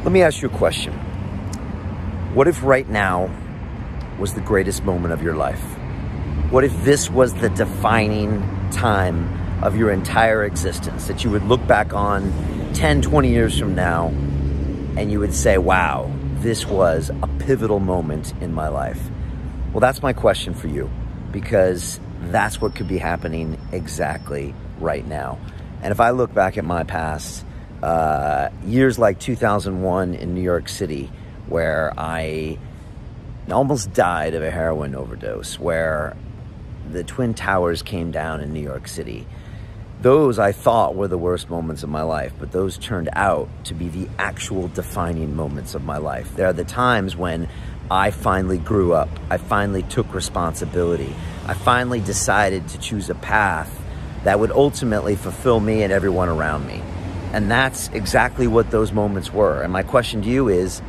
Let me ask you a question. What if right now was the greatest moment of your life? What if this was the defining time of your entire existence, that you would look back on 10, 20 years from now and you would say, wow, this was a pivotal moment in my life? Well, that's my question for you, because that's what could be happening exactly right now. And if I look back at my past, years like 2001 in New York City, where I almost died of a heroin overdose, where the Twin Towers came down in New York City, those I thought were the worst moments of my life, but those turned out to be the actual defining moments of my life. There are the times when I finally grew up. I finally took responsibility. I finally decided to choose a path that would ultimately fulfill me and everyone around me. And that's exactly what those moments were. And my question to you is,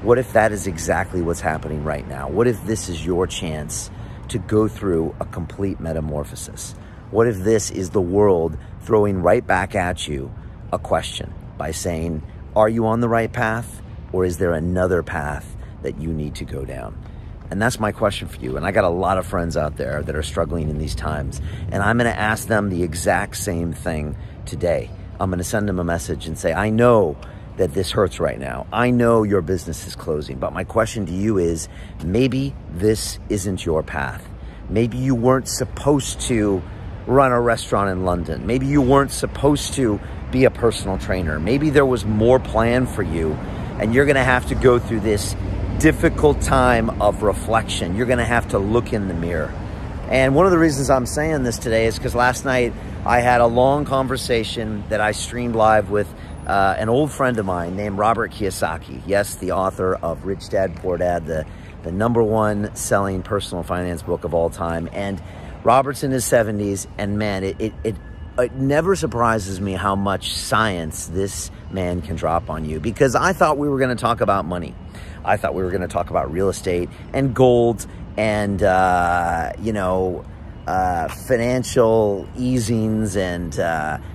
what if that is exactly what's happening right now? What if this is your chance to go through a complete metamorphosis? What if this is the world throwing right back at you a question by saying, are you on the right path, or is there another path that you need to go down? And that's my question for you. And I got a lot of friends out there that are struggling in these times, and I'm going to ask them the exact same thing today. I'm going to send them a message and say, I know that this hurts right now. I know your business is closing, but my question to you is, maybe this isn't your path. Maybe you weren't supposed to run a restaurant in London. Maybe you weren't supposed to be a personal trainer. Maybe there was more planned for you, and you're going to have to go through this difficult time of reflection. You're going to have to look in the mirror. And one of the reasons I'm saying this today is because last night I had a long conversation that I streamed live with an old friend of mine named Robert Kiyosaki. Yes, the author of Rich Dad, Poor Dad, the #1 selling personal finance book of all time. And Robert's in his 70s, and man, it never surprises me how much science this man can drop on you, because I thought we were going to talk about money. I thought we were going to talk about real estate and gold and, financial easings and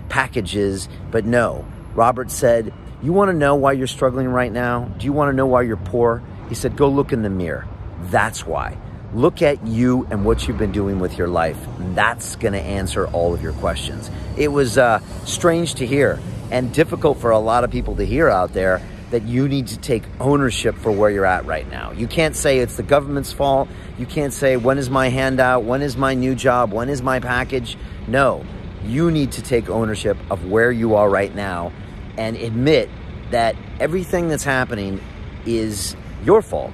packages. But no, Robert said, you want to know why you're struggling right now? Do you want to know why you're poor? He said, go look in the mirror. That's why. Look at you and what you've been doing with your life. That's going to answer all of your questions. It was strange to hear and difficult for a lot of people to hear out there that you need to take ownership for where you're at right now. You can't say it's the government's fault. You can't say, when is my handout? When is my new job? When is my package? No, you need to take ownership of where you are right now and admit that everything that's happening is your fault.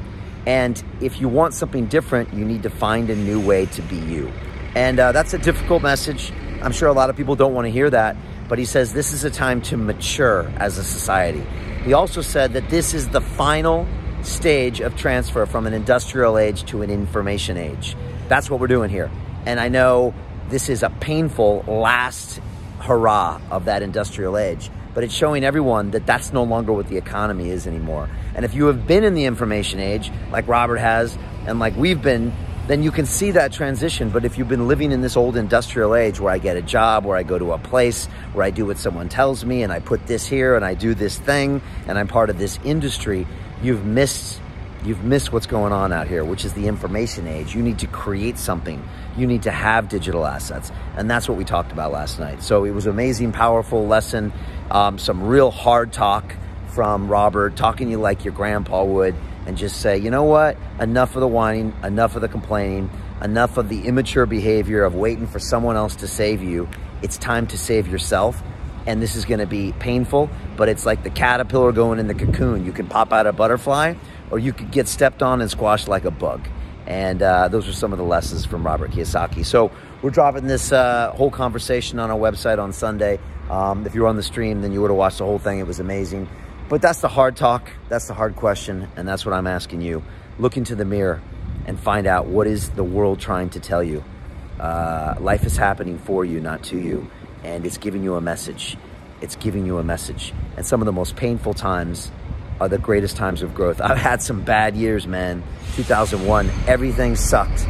And if you want something different, you need to find a new way to be you. And that's a difficult message. I'm sure a lot of people don't want to hear that, but he says this is a time to mature as a society. He also said that this is the final stage of transfer from an industrial age to an information age. That's what we're doing here. And I know this is a painful last hurrah of that industrial age, but it's showing everyone that that's no longer what the economy is anymore. And if you have been in the information age, like Robert has, and like we've been, then you can see that transition. But if you've been living in this old industrial age where I get a job, where I go to a place, where I do what someone tells me, and I put this here, and I do this thing, and I'm part of this industry, you've missed what's going on out here, which is the information age. You need to create something. You need to have digital assets. And that's what we talked about last night. So it was an amazing, powerful lesson. Some real hard talk from Robert, talking to you like your grandpa would, and just say, you know what? Enough of the whining, enough of the complaining, enough of the immature behavior of waiting for someone else to save you. It's time to save yourself. And this is going to be painful, but it's like the caterpillar going in the cocoon. You can pop out a butterfly, or you could get stepped on and squashed like a bug. And those are some of the lessons from Robert Kiyosaki. So we're dropping this whole conversation on our website on Sunday. If you were on the stream, then you would have watched the whole thing. It was amazing. But that's the hard talk. That's the hard question. And that's what I'm asking you. Look into the mirror and find out, what is the world trying to tell you? Life is happening for you, not to you. And it's giving you a message. It's giving you a message. And some of the most painful times are the greatest times of growth. I've had some bad years, man. 2001, everything sucked.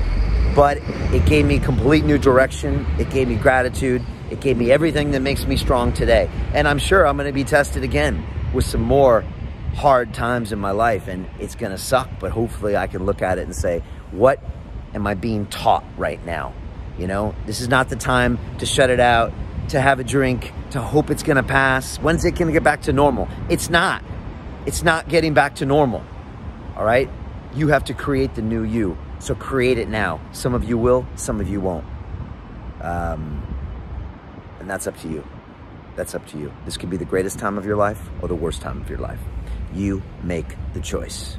But it gave me complete new direction. It gave me gratitude. It gave me everything that makes me strong today. And I'm sure I'm going to be tested again with some more hard times in my life, and it's gonna suck, but hopefully I can look at it and say, what am I being taught right now? You know, this is not the time to shut it out, to have a drink, to hope it's gonna pass. When's it gonna get back to normal? It's not. It's not getting back to normal, all right? You have to create the new you, so create it now. Some of you will, some of you won't. And that's up to you. That's up to you. This could be the greatest time of your life or the worst time of your life. You make the choice.